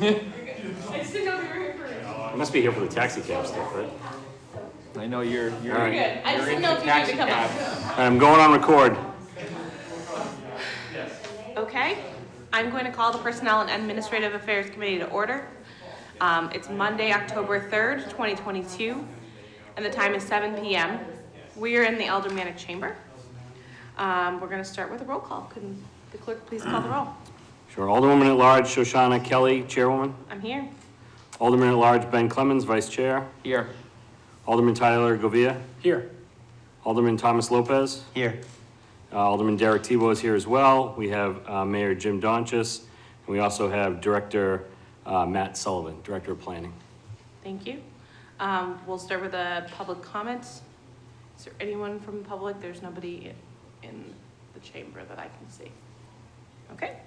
I just didn't know we were here for it. You must be here for the taxi cab stuff, right? I know you're All right. Good. I just didn't know if you needed to come up. I'm going on record. Okay, I'm going to call the Personnel and Administrative Affairs Committee to order. It's Monday, October 3rd, 2022, and the time is 7 p.m. We are in the Aldermanic Chamber. We're going to start with a roll call. Could the clerk please call the roll? Sure. Alderwoman at Large Shoshana Kelly, Chairwoman. I'm here. Alderman at Large Ben Clemens, Vice Chair. here. Alderman Tyler Govia. Here. Alderman Thomas Lopez. Here. Alderman Derek Tebow is here as well. We have Mayor Jim Donchis, and we also have Director Matt Sullivan, Director of Planning. Thank you. We'll start with a public comments. Is there anyone from the public? There's nobody in the chamber that I can see. Okay.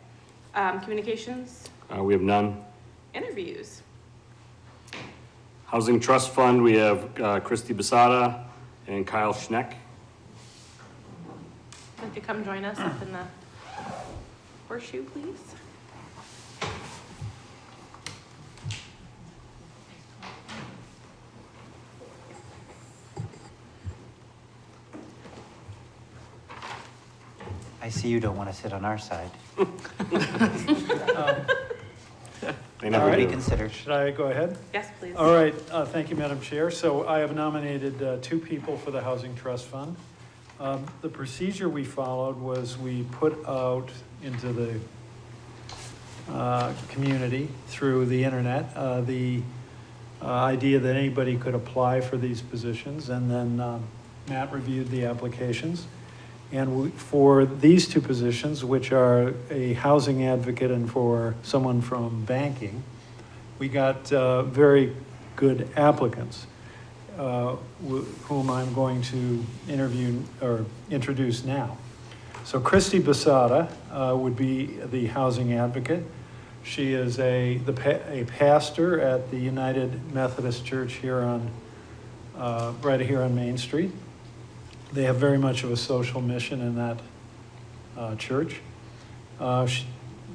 Communications, We have none. interviews. Housing Trust Fund, we have Christy Basada and Kyle Schneck. Would you like to come join us up in the horseshoe, please? I see you don't want to sit on our side. They never Already do. considered. Should I go ahead? Yes, please. All right, thank you, Madam Chair. So I have nominated two people for the Housing Trust Fund. The procedure we followed was we put out into the community through the internet the idea that anybody could apply for these positions, and then Matt reviewed the applications. And for these two positions, which are a housing advocate and for someone from banking, we got very good applicants, whom I'm going to interview or introduce now. So Christy Basada would be the housing advocate. She is a pastor at the United Methodist Church here on right here on Main Street. They have very much of a social mission in that church.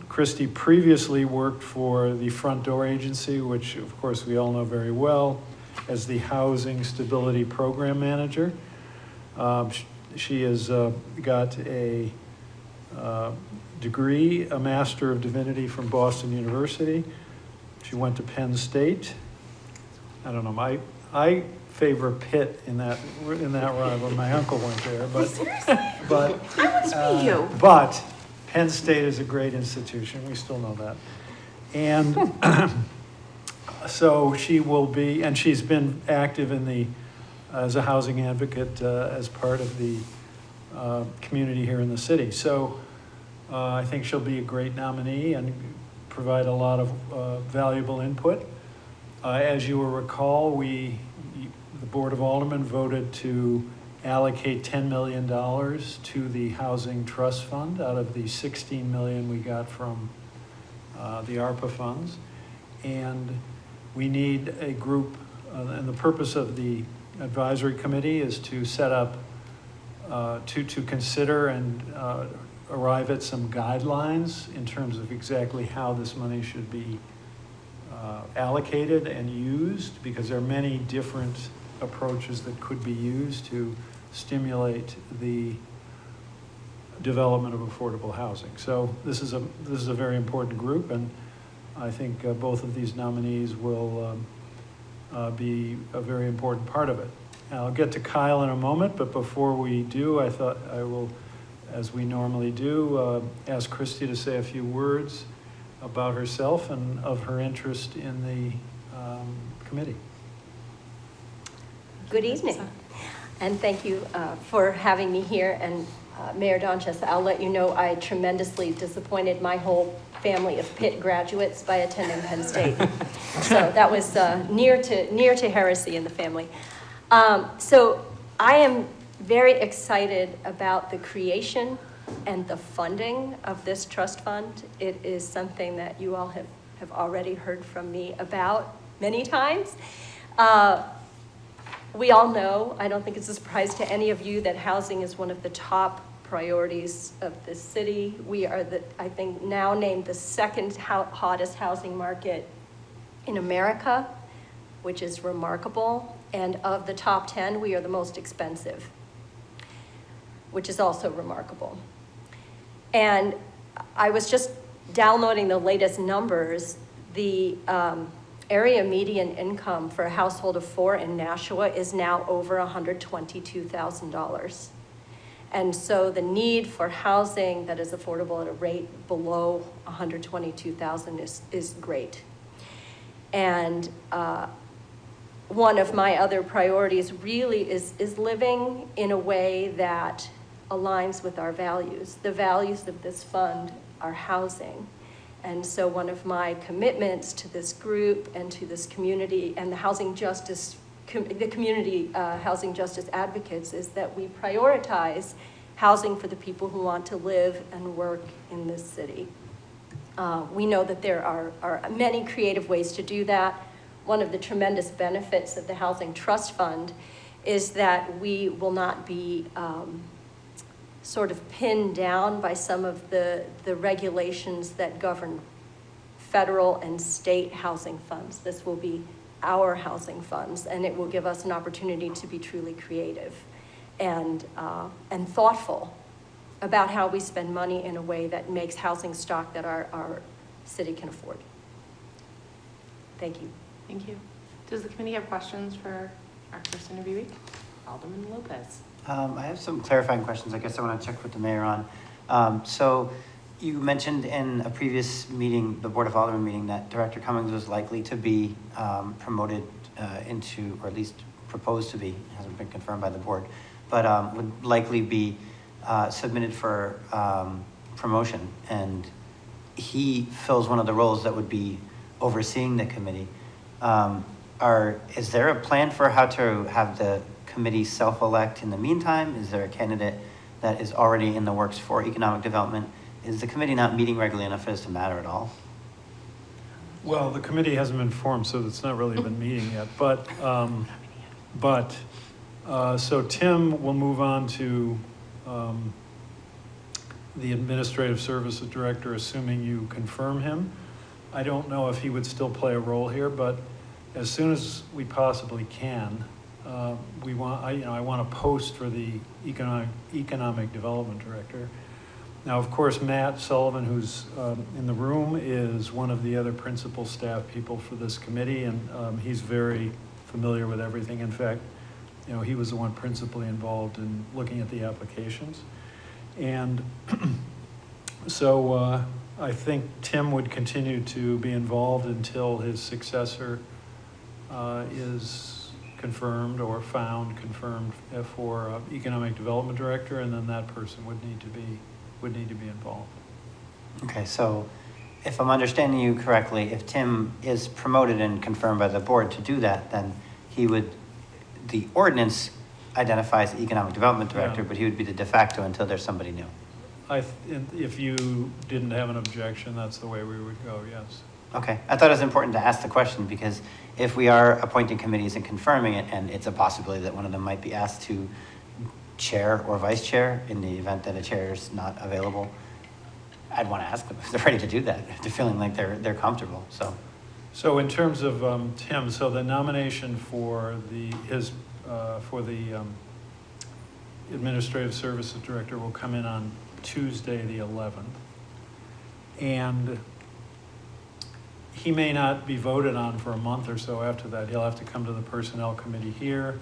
Christy previously worked for the Front Door Agency, which of course we all know very well, as the Housing Stability Program Manager. She has got a degree, a Master of Divinity from Boston University. She went to Penn State. I don't know, I favor Pitt in that rival. My uncle went there, but I must be you. but Penn State is a great institution. We still know that, and so she will be, and she's been active in as a housing advocate as part of the community here in the city. So I think she'll be a great nominee and provide a lot of valuable input. As you will recall, the Board of Aldermen voted to allocate $10 million to the Housing Trust Fund out of the $16 million we got from the ARPA funds. And we need a group, and the purpose of the advisory committee is to set up, to consider and arrive at some guidelines in terms of exactly how this money should be allocated and used, because there are many different approaches that could be used to stimulate the development of affordable housing. So this is a very important group, and I think both of these nominees will be a very important part of it. I'll get to Kyle in a moment, but before we do, I thought I will, as we normally do, ask Christy to say a few words about herself and of her interest in the committee. Good evening, and thank you for having me here. And Mayor Donchis, I'll let you know I tremendously disappointed my whole family of Pitt graduates by attending Penn State. So that was near to heresy in the family. So I am very excited about the creation and the funding of this trust fund. It is something that you all have already heard from me about many times. We all know, I don't think it's a surprise to any of you, that housing is one of the top priorities of the city. We are I think, now named the second hottest housing market in America, which is remarkable. And of the top 10, we are the most expensive, which is also remarkable. And I was just downloading the latest numbers. The area median income for a household of 4 in Nashua is now over $122,000. And so the need for housing that is affordable at a rate below $122,000 is great. And one of my other priorities really is living in a way that aligns with our values. The values of this fund are housing. And so one of my commitments to this group and to this community and the housing justice, the community housing justice advocates is that we prioritize housing for the people who want to live and work in this city. We know that there are many creative ways to do that. One of the tremendous benefits of the Housing Trust Fund is that we will not be sort of pinned down by some of the regulations that govern federal and state housing funds. This will be our housing funds, and it will give us an opportunity to be truly creative and thoughtful about how we spend money in a way that makes housing stock that our city can afford. Thank you. Thank you. Does the committee have questions for our first interviewee? Alderman Lopez. I have some clarifying questions I guess I want to check with the mayor on. So you mentioned in a previous meeting, the Board of Aldermen meeting, that Director Cummings was likely to be promoted into, or at least proposed to be, hasn't been confirmed by the board, but would likely be submitted for promotion. And he fills one of the roles that would be overseeing the committee. Is there a plan for how to have the committee self-elect in the meantime? Is there a candidate that is already in the works for economic development? Is the committee not meeting regularly enough for this to matter at all? Well, the committee hasn't been formed, so it's not really been meeting yet. So Tim will move on to the Administrative Services Director, assuming you confirm him. I don't know if he would still play a role here, but as soon as we possibly can, I want to post for the Economic Development Director. Now, of course, Matt Sullivan, who's in the room, is one of the other principal staff people for this committee, and he's very familiar with everything. In fact, he was the one principally involved in looking at the applications. And so I think Tim would continue to be involved until his successor is confirmed or found confirmed for Economic Development Director, and then that person would need to be involved. Okay, so if I'm understanding you correctly, if Tim is promoted and confirmed by the board to do that, then the ordinance identifies the Economic Development Director, Yeah. but he would be the de facto until there's somebody new. If you didn't have an objection, that's the way we would go, yes. Okay, I thought it was important to ask the question because if we are appointing committees and confirming it, and it's a possibility that one of them might be asked to chair or vice chair in the event that a chair is not available, I'd want to ask them if they're ready to do that, if they're feeling like they're comfortable, so. So in terms of Tim, so the nomination for the Administrative Services Director will come in on Tuesday, the 11th. And he may not be voted on for a month or so after that. He'll have to come to the Personnel Committee here.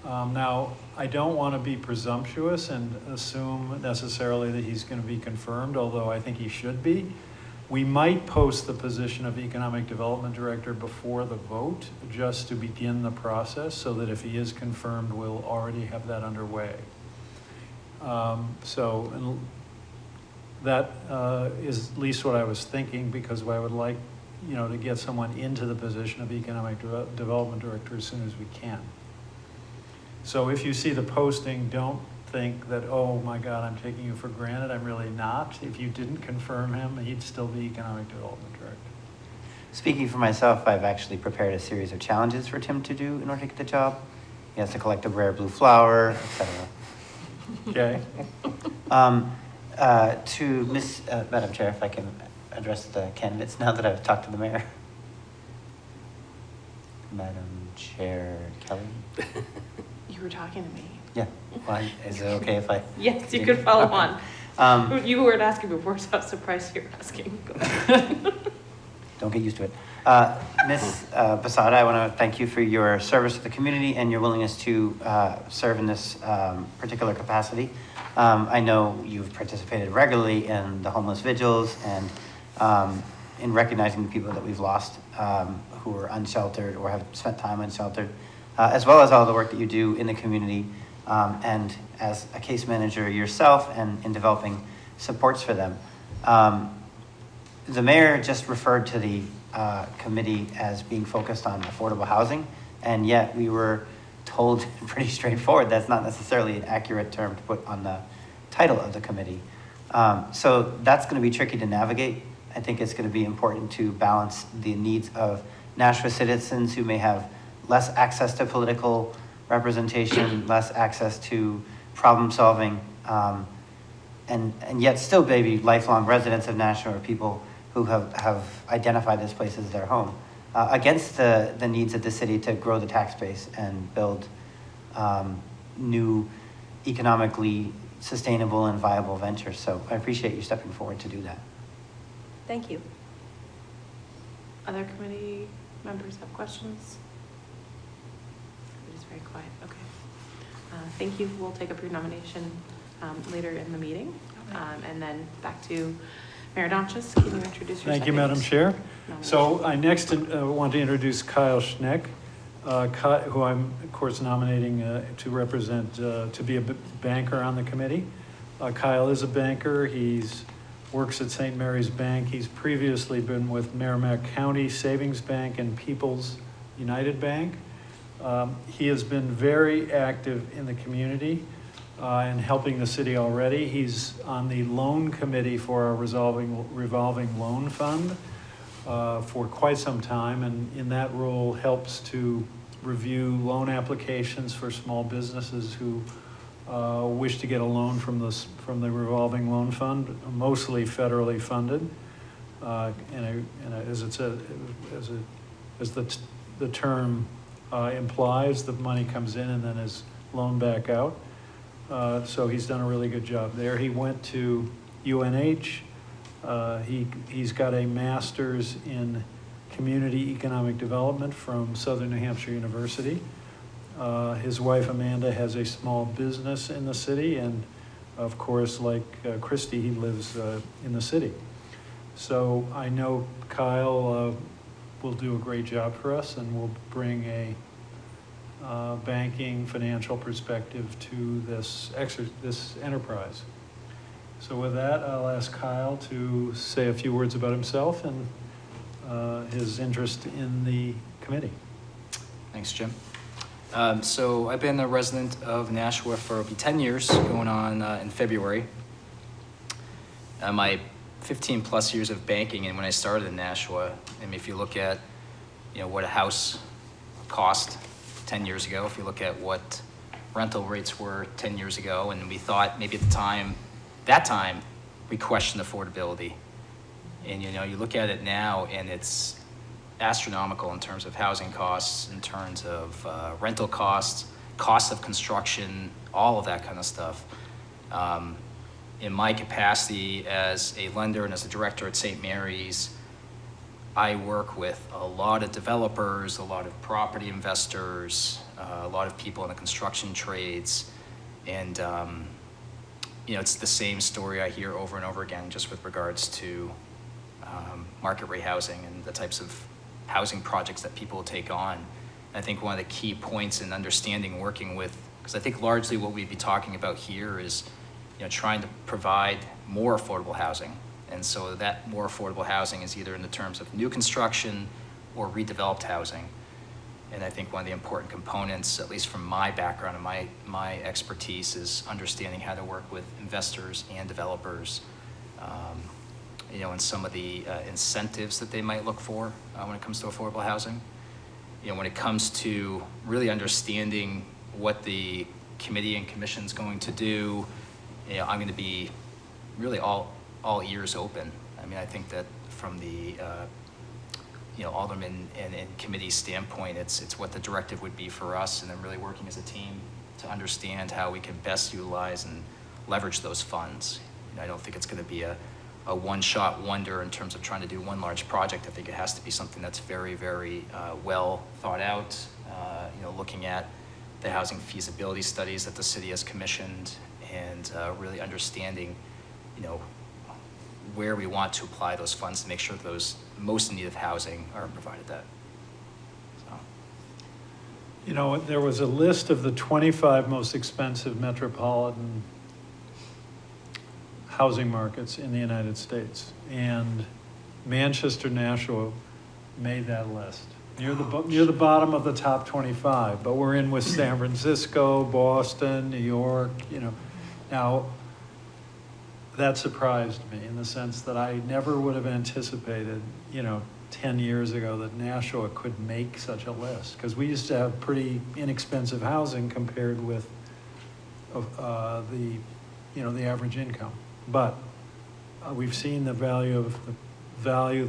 Now, I don't want to be presumptuous and assume necessarily that he's going to be confirmed, although I think he should be. We might post the position of Economic Development Director before the vote, just to begin the process, so that if he is confirmed, we'll already have that underway. So that is at least what I was thinking, because I would like, to get someone into the position of Economic Development Director as soon as we can. So if you see the posting, don't think that, oh my God, I'm taking you for granted. I'm really not. If you didn't confirm him, he'd still be Economic Development Director. Speaking for myself, I've actually prepared a series of challenges for Tim to do in order to get the job. He has to collect a rare blue flower, etc. Okay? To Ms., Madam Chair, if I can address the candidates now that I've talked to the mayor. Madam Chair Kelly? You were talking to me. Yeah, well, is it okay if I? Yes, you could follow Okay. on. You weren't asking before, so I was surprised you're asking. Go ahead. Don't get used to it. Ms. Basada, I want to thank you for your service to the community and your willingness to serve in this particular capacity. I know you've participated regularly in the homeless vigils and in recognizing the people that we've lost who are unsheltered or have spent time unsheltered, as well as all the work that you do in the community and as a case manager yourself and in developing supports for them. The mayor just referred to the committee as being focused on affordable housing, and yet we were told pretty straightforward that's not necessarily an accurate term to put on the title of the committee. So that's going to be tricky to navigate. I think it's going to be important to balance the needs of Nashua citizens who may have less access to political representation, less access to problem solving, and yet still maybe lifelong residents of Nashua or people who have identified this place as their home, against the needs of the city to grow the tax base and build new economically sustainable and viable ventures. So I appreciate you stepping forward to do that. Thank you. Other committee members have questions? It is very quiet, okay. Thank you, we'll take up your nomination later in the meeting. And then back to Mayor Donches, can you introduce yourself? Thank you, Madam Chair. So I next want to introduce Kyle Schneck, who I'm, of course, nominating to represent, to be a banker on the committee. Kyle is a banker. He's works at St. Mary's Bank. He's previously been with Merrimack County Savings Bank and People's United Bank. He has been very active in the community and helping the city already. He's on the loan committee for our revolving loan fund for quite some time, and in that role helps to review loan applications for small businesses who wish to get a loan from the revolving loan fund, mostly federally funded. As it said, as the term implies, the money comes in and then is loaned back out. So he's done a really good job there. He went to UNH. He's got a master's in community economic development from Southern New Hampshire University. His wife Amanda has a small business in the city, and of course, like Christy, he lives in the city. So I know Kyle will do a great job for us and will bring a banking financial perspective to this enterprise. So with that, I'll ask Kyle to say a few words about himself and his interest in the committee. Thanks, Jim. So I've been a resident of Nashua for 10 years, going on in February. My 15 plus years of banking, and when I started in Nashua, I mean, if you look at, what a house cost 10 years ago, if you look at what rental rates were 10 years ago, and we thought maybe at that time, we questioned affordability. And you look at it now, and it's astronomical in terms of housing costs, in terms of rental costs, cost of construction, all of that kind of stuff. In my capacity as a lender and as a director at St. Mary's, I work with a lot of developers, a lot of property investors, a lot of people in the construction trades, and it's the same story I hear over and over again, just with regards to market rate housing and the types of housing projects that people take on. I think one of the key points in understanding working with, because I think largely what we'd be talking about here is, trying to provide more affordable housing. And so that more affordable housing is either in the terms of new construction or redeveloped housing. And I think one of the important components, at least from my background and my expertise, is understanding how to work with investors and developers, and some of the incentives that they might look for when it comes to affordable housing. When it comes to really understanding what the committee and commission is going to do, I'm going to be really all ears open. I mean, I think that from the alderman and committee standpoint, it's what the directive would be for us, and then really working as a team to understand how we can best utilize and leverage those funds. I don't think it's going to be a one-shot wonder in terms of trying to do one large project. I think it has to be something that's very, very well thought out, looking at the housing feasibility studies that the city has commissioned, and really understanding, where we want to apply those funds to make sure that those most in need of housing are provided that. So. There was a list of the 25 most expensive metropolitan housing markets in the United States, and Manchester, Nashua made that list. Near the bottom of the top 25, but we're in with San Francisco, Boston, New York, Now, that surprised me in the sense that I never would have anticipated, 10 years ago that Nashua could make such a list, because we used to have pretty inexpensive housing compared with the average income. But we've seen the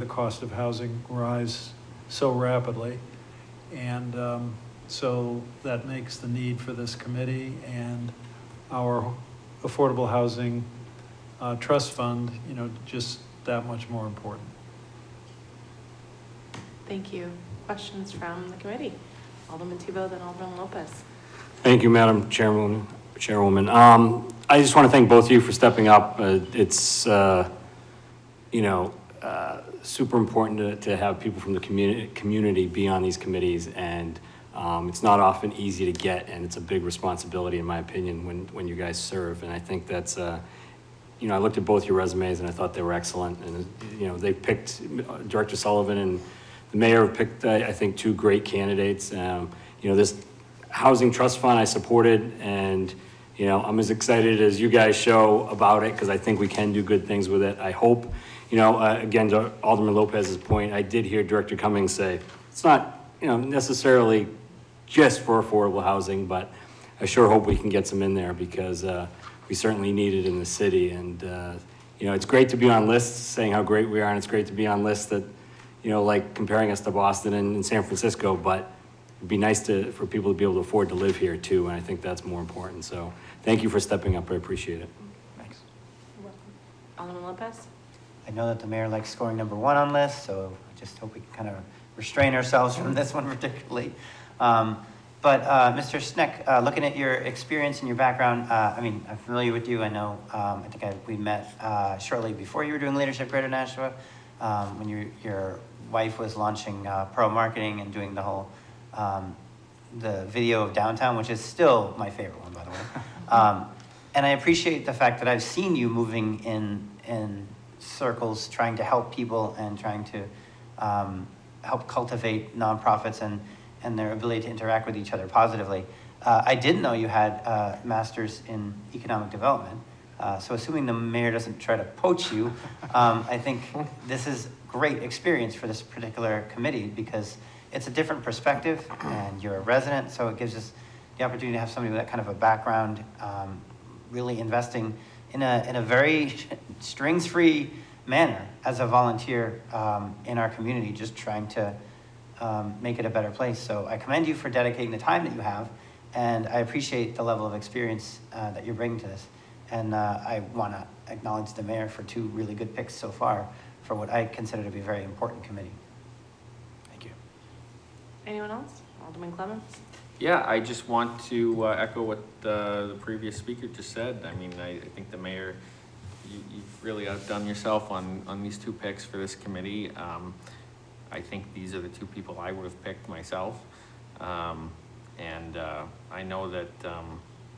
cost of housing rise so rapidly, and so that makes the need for this committee and our affordable housing trust fund, just that much more important. Thank you. Questions from the committee? Alderman Tebow, then Alderman Lopez. Thank you, Madam Chairwoman. I just want to thank both of you for stepping up. It's super important to have people from the community be on these committees, and it's not often easy to get, and it's a big responsibility, in my opinion, when you guys serve. And I think that's, I looked at both your resumes and I thought they were excellent. And, they picked, Director Sullivan and the mayor have picked, I think, two great candidates. This housing trust fund I supported, and I'm as excited as you guys show about it, because I think we can do good things with it. I hope, again, to Alderman Lopez's point, I did hear Director Cummings say, it's not, necessarily just for affordable housing, but I sure hope we can get some in there, because we certainly need it in the city. And, it's great to be on lists saying how great we are, and it's great to be on lists that, like comparing us to Boston and San Francisco, but it'd be nice for people to be able to afford to live here too, and I think that's more important. So thank you for stepping up, I appreciate it. Thanks. Alderman Lopez? I know that the mayor likes scoring number one on lists, so I just hope we can kind of restrain ourselves from this one particularly. But Mr. Sneck, looking at your experience and your background, I'm familiar with you. I know, I think we met shortly before you were doing leadership Greater Nashua, when your wife was launching Pro Marketing and doing the whole, the video of downtown, which is still my favorite one, by the way. And I appreciate the fact that I've seen you moving in circles, trying to help people and trying to help cultivate nonprofits and their ability to interact with each other positively. I didn't know you had a master's in economic development. So assuming the mayor doesn't try to poach you, I think this is great experience for this particular committee, because it's a different perspective and you're a resident. So it gives us the opportunity to have somebody with that kind of a background, really investing in a very strings-free manner as a volunteer in our community, just trying to make it a better place. So I commend you for dedicating the time that you have, and I appreciate the level of experience that you're bringing to this. And I want to acknowledge the mayor for two really good picks so far for what I consider to be a very important committee. Thank you. Anyone else? Alderman Clemmons? Yeah, I just want to echo what the previous speaker just said. I think the mayor, you've really outdone yourself on these two picks for this committee. I think these are the two people I would have picked myself. And I know that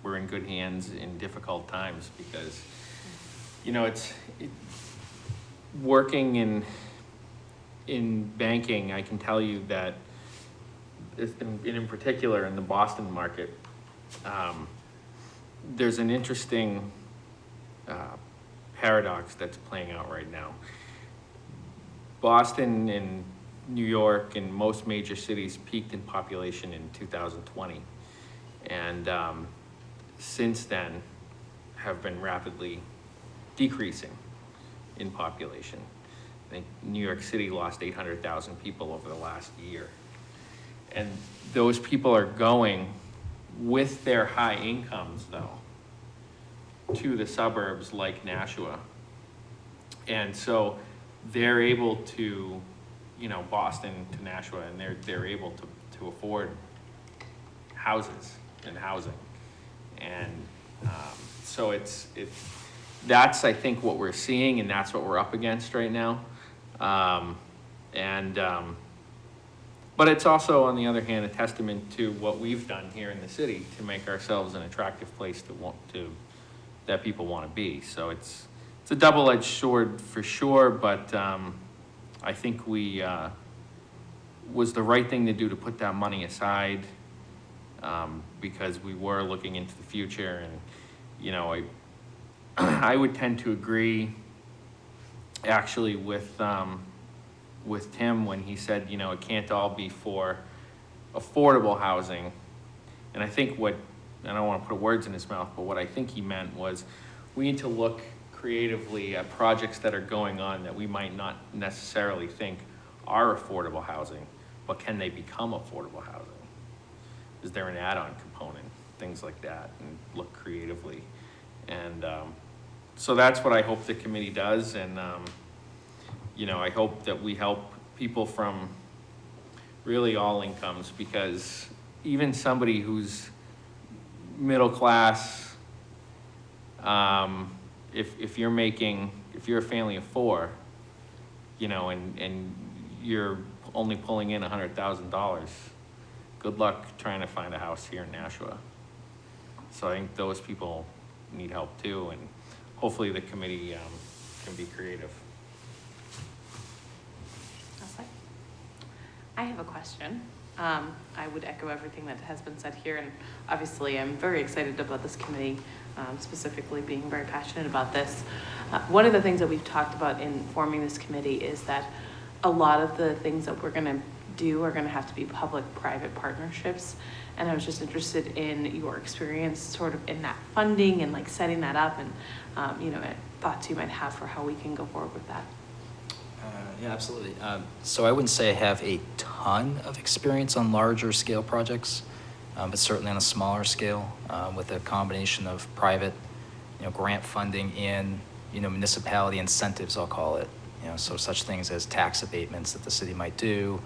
we're in good hands in difficult times, because, it's working in banking. I can tell you that in particular in the Boston market, there's an interesting paradox that's playing out right now. Boston and New York and most major cities peaked in population in 2020. And since then have been rapidly decreasing in population. I think New York City lost 800,000 people over the last year. And those people are going with their high incomes, though, to the suburbs like Nashua. And so they're able to, you know, Boston to Nashua, and they're able to afford houses and housing. And so that's, I think, what we're seeing, and that's what we're up against right now. But it's also, on the other hand, a testament to what we've done here in the city to make ourselves an attractive place that people want to be. So it's a double-edged sword for sure, but I think was the right thing to do to put that money aside, because we were looking into the future. And, you know, I would tend to agree actually with Tim when he said, you know, it can't all be for affordable housing. And I think I don't want to put words in his mouth, but what I think he meant was we need to look creatively at projects that are going on that we might not necessarily think are affordable housing, but can they become affordable housing? Is there an add-on component? Things like that, and look creatively. And so that's what I hope the committee does. And you know, I hope that we help people from really all incomes, because even somebody who's middle class, if you're a family of four, you know, and you're only pulling in $100,000, good luck trying to find a house here in Nashua. So I think those people need help too, and hopefully the committee can be creative. I have a question. I would echo everything that has been said here, and obviously I'm very excited about this committee, specifically being very passionate about this. One of the things that we've talked about in forming this committee is that a lot of the things that we're going to do are going to have to be public-private partnerships, and I was just interested in your experience sort of in that funding and like setting that up, and you know, thoughts you might have for how we can go forward with that. Yeah, absolutely. So I wouldn't say I have a ton of experience on larger scale projects, but certainly on a smaller scale, with a combination of private, you know, grant funding and, you know, municipality incentives, I'll call it. You know, so such things as tax abatements that the city might do,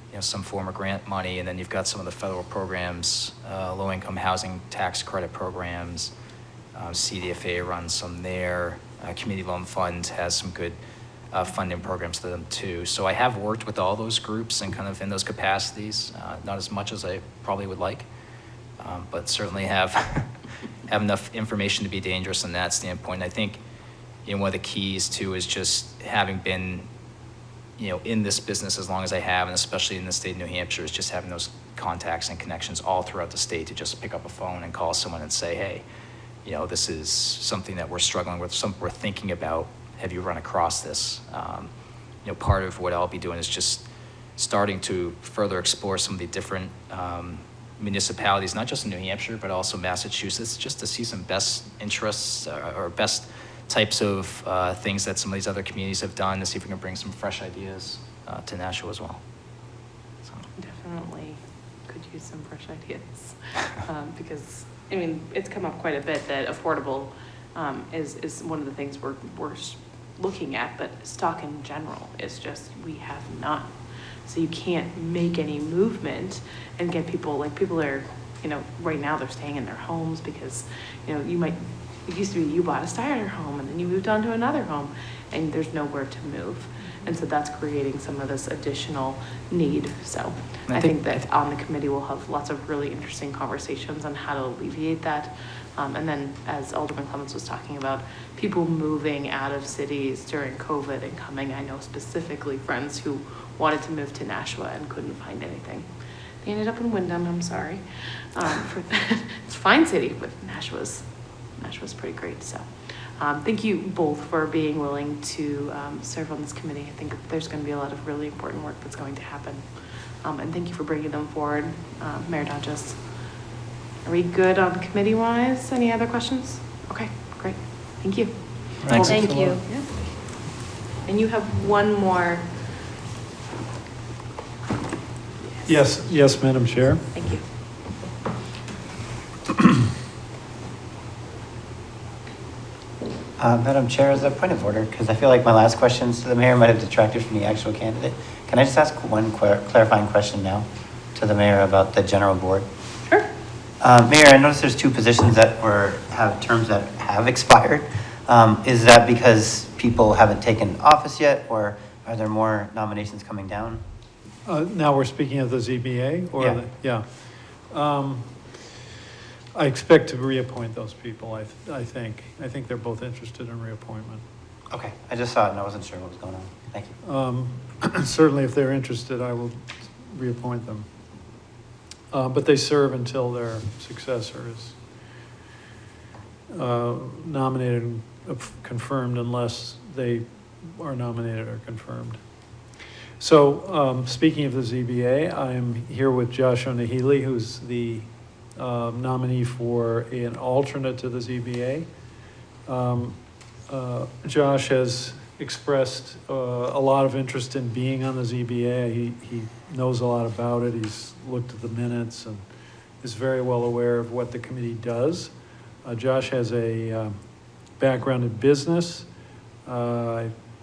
you know, some form of grant money, and then you've got some of the federal programs, low-income housing tax credit programs. CDFA runs some there. Community Loan Fund has some good funding programs to them too. So I have worked with all those groups and kind of in those capacities, not as much as I probably would like, but certainly have enough information to be dangerous in that standpoint. I think, you know, one of the keys too is just having been, you know, in this business as long as I have, and especially in the state of New Hampshire, is just having those contacts and connections all throughout the state to just pick up a phone and call someone and say, hey, you know, this is something that we're struggling with, something we're thinking about. Have you run across this? You know, part of what I'll be doing is just starting to further explore some of the different municipalities, not just in New Hampshire, but also Massachusetts, just to see some best interests or best types of things that some of these other communities have done, to see if we can bring some fresh ideas to Nashua as well. So. Definitely could use some fresh ideas, because, I mean, it's come up quite a bit that affordable is one of the things we're looking at, but stock in general is just, we have none. So you can't make any movement and get people, like people are, you know, right now they're staying in their homes because, you know, it used to be you bought a starter home and then you moved on to another home and there's nowhere to move. And so that's creating some of this additional need. So I think that on the committee we'll have lots of really interesting conversations on how to alleviate that. And then, as Alderman Clements was talking about, people moving out of cities during COVID and coming, I know specifically friends who wanted to move to Nashua and couldn't find anything. They ended up in Wyndham, I'm sorry. It's a fine city, but Nashua's pretty great. So thank you both for being willing to serve on this committee. I think there's going to be a lot of really important work that's going to happen. And thank you for bringing them forward, Mayor Donches. Are we good on committee-wise? Any other questions? Okay, great. Thank you. Thanks. Thank you. Yeah. And you have one more. Yes, yes, Madam Chair. Thank you. Madam Chair, as a point of order, because I feel like my last questions to the mayor might have detracted from the actual candidate. Can I just ask one clarifying question now to the mayor about the general board? Sure. Mayor, I noticed there's two positions that have terms that have expired. Is that because people haven't taken office yet, or are there more nominations coming down? Now we're speaking of the ZBA, or Yeah. the, yeah. I expect to reappoint those people, I think. I think they're both interested in reappointment. Okay, I just saw it and I wasn't sure what was going on. Thank you. Certainly, if they're interested, I will reappoint them. But they serve until their successor is nominated and confirmed, unless they are nominated or confirmed. So, speaking of the ZBA, I am here with Josh O'Nahili, who's the nominee for an alternate to the ZBA. Josh has expressed a lot of interest in being on the ZBA. He knows a lot about it. He's looked at the minutes and is very well aware of what the committee does. Josh has a background in business.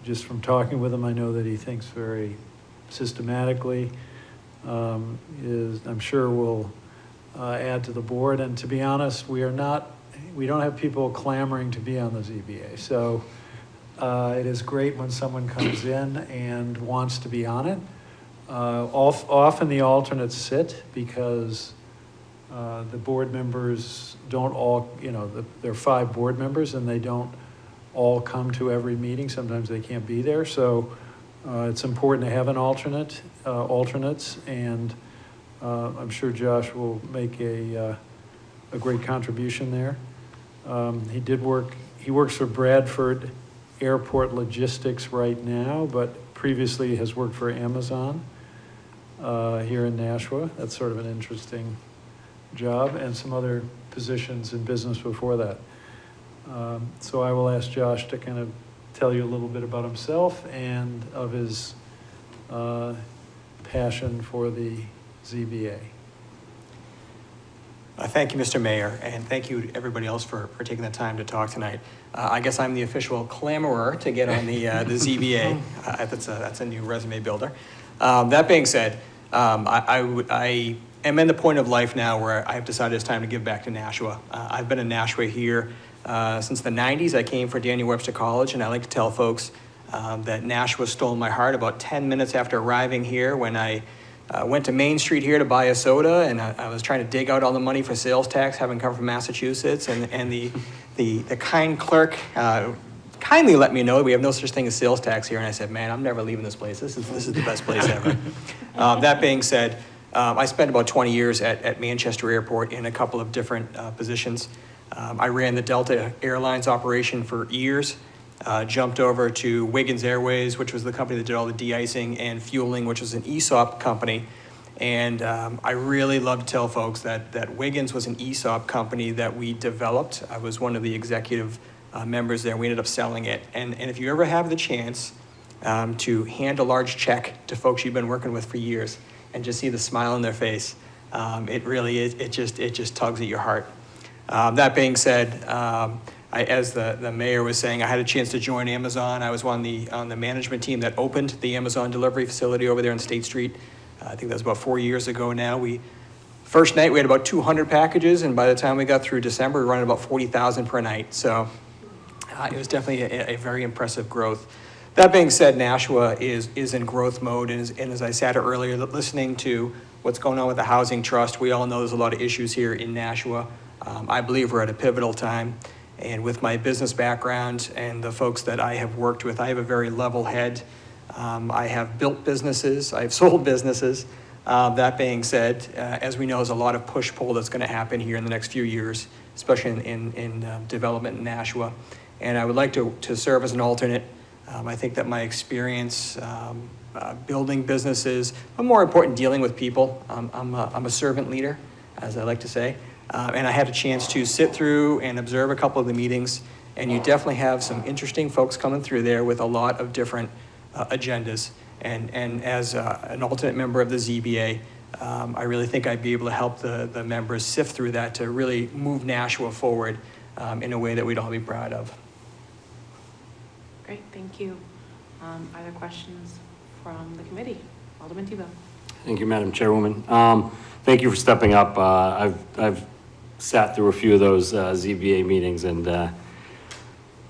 Just from talking with him, I know that he thinks very systematically. I'm sure will add to the board. And to be honest, we don't have people clamoring to be on the ZBA. So it is great when someone comes in and wants to be on it. Often the alternates sit because the board members don't all, there are 5 board members and they don't all come to every meeting. Sometimes they can't be there. So it's important to have an alternates, and I'm sure Josh will make a great contribution there. He works for Bradford Airport Logistics right now, but previously has worked for Amazon here in Nashua. That's sort of an interesting job, and some other positions in business before that. So I will ask Josh to kind of tell you a little bit about himself and of his passion for the ZBA. Thank you, Mr. Mayor, and thank you to everybody else for taking the time to talk tonight. I guess I'm the official clamorer to get on the ZBA. That's a new resume builder. That being said, I am in the point of life now where I've decided it's time to give back to Nashua. I've been in Nashua here since the 90s. I came for Daniel Webster College, and I like to tell folks that Nashua stole my heart about 10 minutes after arriving here when I went to Main Street here to buy a soda, and I was trying to dig out all the money for sales tax, having come from Massachusetts, and the kind clerk kindly let me know we have no such thing as sales tax here, and I said, man, I'm never leaving this place. This is the best place ever. That being said, I spent about 20 years at Manchester Airport in a couple of different positions. I ran the Delta Airlines operation for years. Jumped over to Wiggins Airways, which was the company that did all the de-icing, and Fueling, which was an ESOP company. And I really love to tell folks that Wiggins was an ESOP company that we developed. I was one of the executive members there. We ended up selling it. And if you ever have the chance to hand a large check to folks you've been working with for years and just see the smile on their face, it really is, it just tugs at your heart. That being said, as the mayor was saying, I had a chance to join Amazon. I was on the management team that opened the Amazon delivery facility over there on State Street. I think that was about 4 years ago now. First night we had about 200 packages, and by the time we got through December, we were running about 40,000 per night. So it was definitely a very impressive growth. That being said, Nashua is in growth mode, and as I said earlier, listening to what's going on with the Housing Trust, we all know there's a lot of issues here in Nashua. I believe we're at a pivotal time. And with my business background and the folks that I have worked with, I have a very level head. I have built businesses, I've sold businesses. That being said, as we know, there's a lot of push-pull that's going to happen here in the next few years, especially in development in Nashua. And I would like to serve as an alternate. I think that my experience building businesses, but more important, dealing with people. I'm a servant leader, as I like to say. And I had a chance to sit through and observe a couple of the meetings, And you definitely have some interesting folks coming through there with a lot of different agendas. And as an alternate member of the ZBA, I really think I'd be able to help the members sift through that to really move Nashua forward in a way that we'd all be proud of. Great, thank you. Are there questions from the committee? Alderman Tebow. Thank you, Madam Chairwoman. Thank you for stepping up. I've sat through a few of those ZBA meetings, and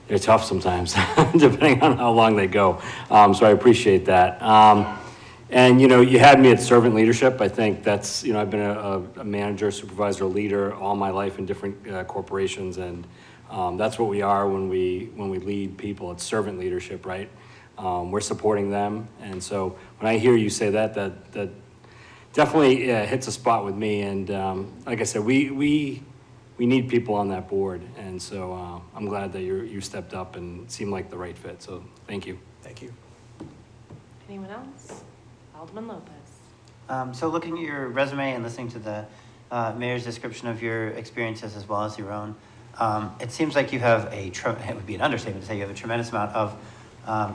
they're tough sometimes, depending on how long they go. So I appreciate that. And, you know, you had me at servant leadership. I think that's, you know, I've been a manager, supervisor, leader all my life in different corporations, and that's what we are when we lead people. It's servant leadership, right? We're supporting them, and so when I hear you say that definitely hits a spot with me. And like I said, we need people on that board, and so I'm glad that you stepped up and seemed like the right fit. So thank you. Thank you. Anyone else? Alderman Lopez. So looking at your resume and listening to the mayor's description of your experiences as well as your own, it seems like you have it would be an understatement to say you have a tremendous amount of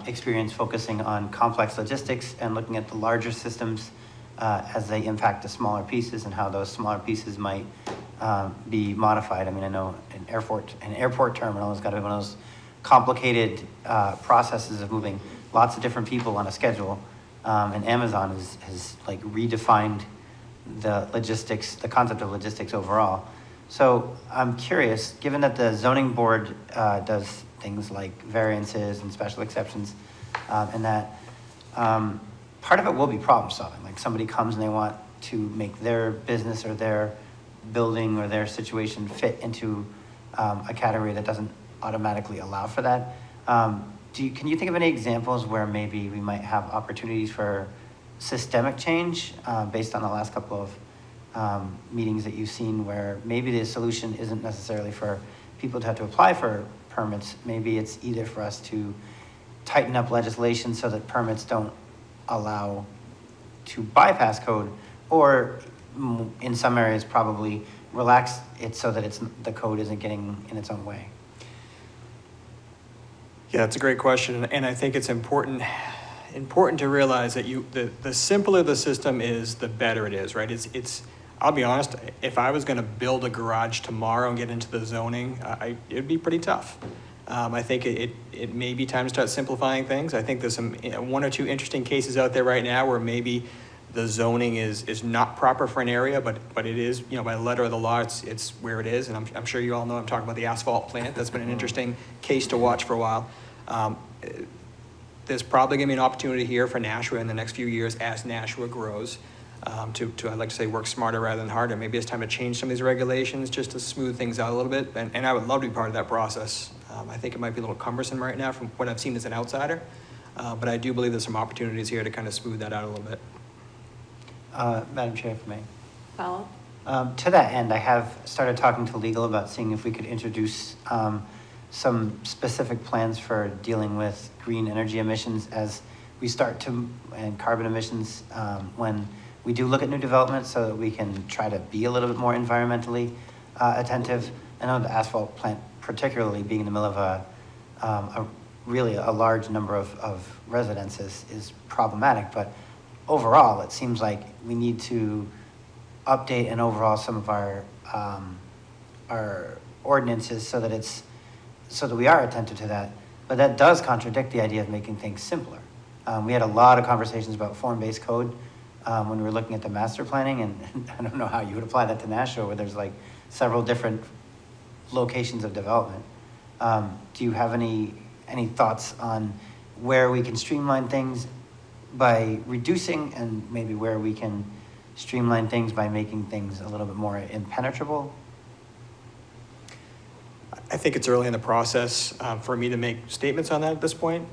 experience focusing on complex logistics and looking at the larger systems as they impact the smaller pieces and how those smaller pieces might be modified. I mean, I know an airport terminal has got to be one of those complicated processes of moving lots of different people on a schedule. And Amazon has like redefined the logistics, the concept of logistics overall. So I'm curious, given that the zoning board does things like variances and special exceptions, and that part of it will be problem solving. Like somebody comes and they want to make their business or their building or their situation fit into a category that doesn't automatically allow for that. Can you think of any examples where maybe we might have opportunities for systemic change based on the last couple of meetings that you've seen, where maybe the solution isn't necessarily for people to have to apply for permits? Maybe it's either for us to tighten up legislation so that permits don't allow to bypass code, or in some areas probably relax it so that the code isn't getting in its own way. Yeah, that's a great question, and I think it's important to realize that the simpler the system is, the better it is, right? It's I'll be honest, if I was going to build a garage tomorrow and get into the zoning, it'd be pretty tough. I think it may be time to start simplifying things. I think there's some one or two interesting cases out there right now where maybe the zoning is not proper for an area, but it is, by the letter of the law, it's where it is. And I'm sure you all know I'm talking about the asphalt plant. That's been an interesting case to watch for a while. There's probably going to be an opportunity here for Nashua in the next few years as Nashua grows to I'd like to say, work smarter rather than harder. Maybe it's time to change some of these regulations just to smooth things out a little bit. And I would love to be part of that process. I think it might be a little cumbersome right now from what I've seen as an outsider. But I do believe there's some opportunities here to kind of smooth that out a little bit. Madam Chair, if I may. Follow. To that end, I have started talking to legal about seeing if we could introduce some specific plans for dealing with green energy emissions as we start to, and carbon emissions when we do look at new developments, so that we can try to be a little bit more environmentally attentive. I know the asphalt plant, particularly being in the middle of a really large number of residences, is problematic, but overall, it seems like we need to update and overhaul some of our ordinances so that we are attentive to that. But that does contradict the idea of making things simpler. We had a lot of conversations about form-based code when we were looking at the master planning, and I don't know how you would apply that to Nashua, where there's like several different locations of development. Do you have any thoughts on where we can streamline things by reducing, and maybe where we can streamline things by making things a little bit more impenetrable? I think it's early in the process for me to make statements on that at this point.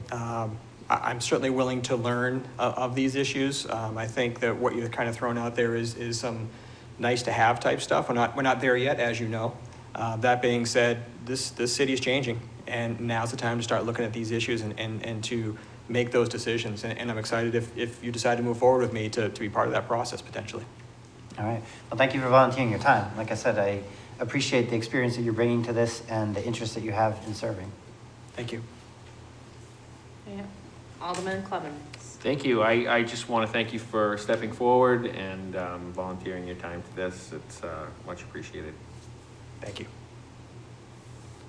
I'm certainly willing to learn of these issues. I think that what you're kind of throwing out there is some nice to have type stuff. We're not there yet, as you know. That being said, this city is changing, and now's the time to start looking at these issues and to make those decisions. And I'm excited if you decide to move forward with me to be part of that process potentially. All right. Well, thank you for volunteering your time. Like I said, appreciate the experience that you're bringing to this and the interest that you have in serving. Thank you. Yeah. Alderman Clevens. Thank you. I just want to thank you for stepping forward and volunteering your time to this. It's much appreciated. Thank you.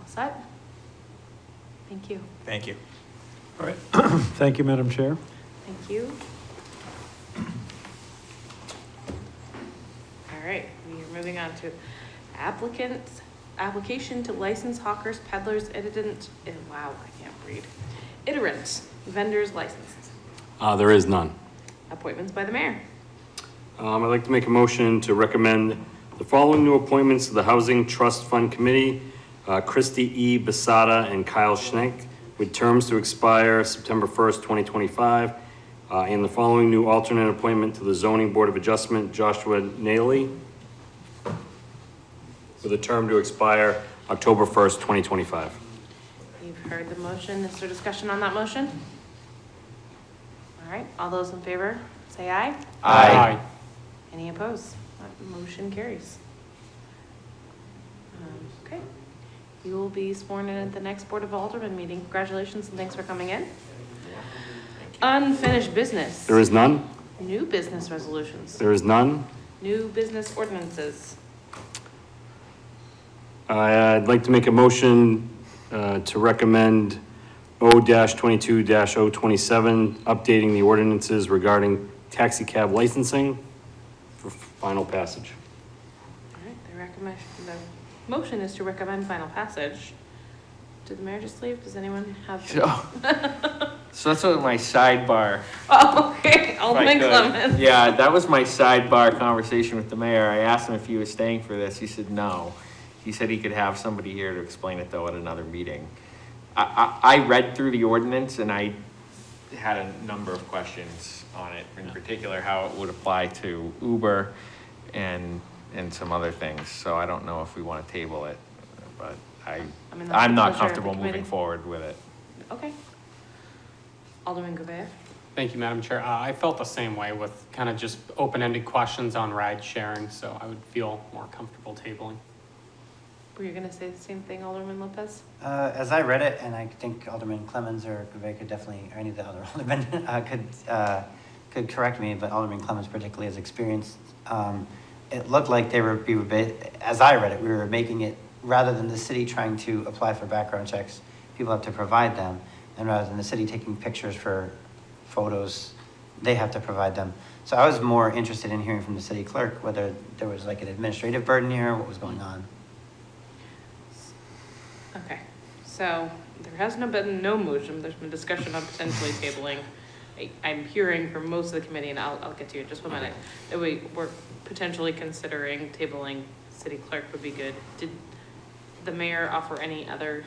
All set? Thank you. Thank you. All right. Thank you, Madam Chair. Thank you. All right, we are moving on to application to license hawkers, peddlers, wow, I can't read. Iterant, vendors licenses. There is none. Appointments by the mayor. I'd like to make a motion to recommend the following new appointments to the Housing Trust Fund Committee, Christy E. Basada and Kyle Schneck, with terms to expire September 1st, 2025. And the following new alternate appointment to the Zoning Board of Adjustment, Joshua Naley, with a term to expire October 1st, 2025. You've heard the motion. Is there discussion on that motion? All right, all those in favor, say aye. Aye. Any opposed? That motion carries. Okay. You will be sworn in at the next Board of Aldermen meeting. Congratulations and thanks for coming in. Unfinished business. There is none? New business resolutions. There is none? New business ordinances. I'd like to make a motion to recommend O-22-027, updating the ordinances regarding taxi cab licensing for final passage. All right, the motion is to recommend final passage. Did the mayor just leave? Does anyone have? So that's what my sidebar. Oh, okay, if I Alderman could. Clevens. Yeah, that was my sidebar conversation with the mayor. I asked him if he was staying for this. He said no. He said he could have somebody here to explain it though at another meeting. I read through the ordinance and I had a number of questions on it, in particular how it would apply to Uber and some other things. So I don't know if we want to table it, but I mean, that's I'm the not pleasure of the comfortable committee. moving forward with it. Okay. Alderman Gouveia. Thank you, Madam Chair. I felt the same way with kind of just open-ended questions on ride sharing, so I would feel more comfortable tabling. Were you gonna say the same thing, Alderman Lopez? As I read it, and I think Alderman Clemmons or Gouveia could definitely, or any of the other aldermen could correct me, but Alderman Clemmons particularly has experienced. It looked like we were, as I read it, we were making it, rather than the city trying to apply for background checks, people have to provide them, and rather than the city taking pictures for photos, they have to provide them. So I was more interested in hearing from the city clerk whether there was like an administrative burden here, what was going on. Okay, so there has been no motion. There's been discussion on potentially tabling. I'm hearing from most of the committee, and I'll get to you in just a minute, that we're potentially considering tabling. City clerk would be good. Did the mayor offer any other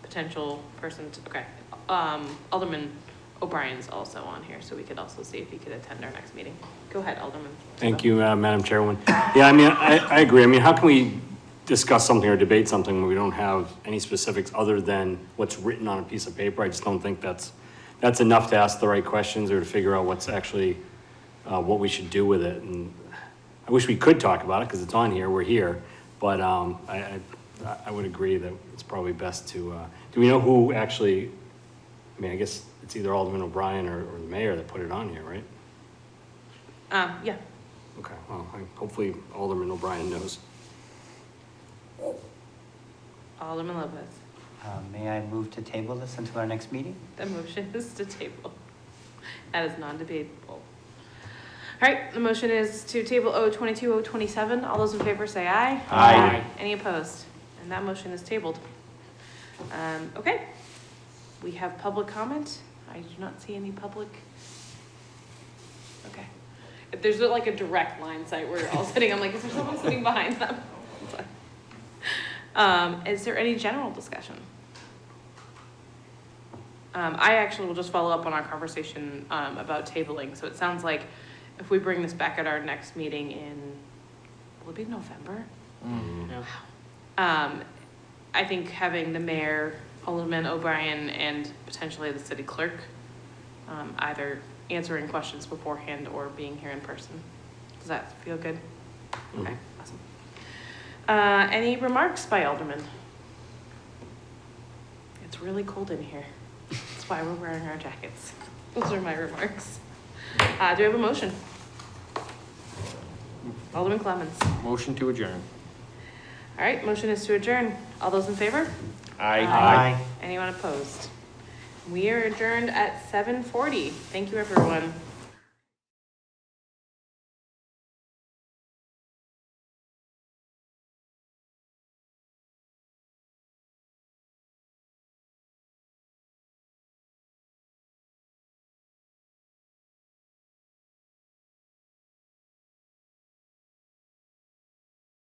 potential person to, okay. Alderman O'Brien's also on here, so we could also see if he could attend our next meeting. Go ahead, Alderman. Thank you, Madam Chairwoman. Yeah, I mean, I agree. I mean, how can we discuss something or debate something when we don't have any specifics other than what's written on a piece of paper? I just don't think that's enough to ask the right questions or to figure out what's actually, what we should do with it. And I wish we could talk about it because it's on here, we're here. But I would agree that it's probably best to, do we know who actually, I mean, I guess it's either Alderman O'Brien or the mayor that put it on here, right? Yeah. Okay, well, hopefully Alderman O'Brien knows. Alderman Lopez. May I move to table this until our next meeting? The motion is to table. That is non-debatable. All right, the motion is to table O-22-027. All those in favor say aye. Aye. Any opposed? And that motion is tabled. Okay. We have public comment. I do not see any public. Okay. If there's like a direct line site where you're all sitting, I'm like, is there someone sitting behind them? Is there any general discussion? I actually will just follow up on our conversation about tabling. So it sounds like if we bring this back at our next meeting will it be November? Yeah. I think having the mayor, Alderman O'Brien, and potentially the city clerk, either answering questions beforehand or being here in person. Does that feel good? Okay, awesome. Any remarks by Alderman? It's really cold in here. That's why we're wearing our jackets. Those are my remarks. Do we have a motion? Alderman Clemmons. Motion to adjourn. All right, motion is to adjourn. All those in favor? Aye. Anyone opposed? We are adjourned at 7:40. Thank you, everyone.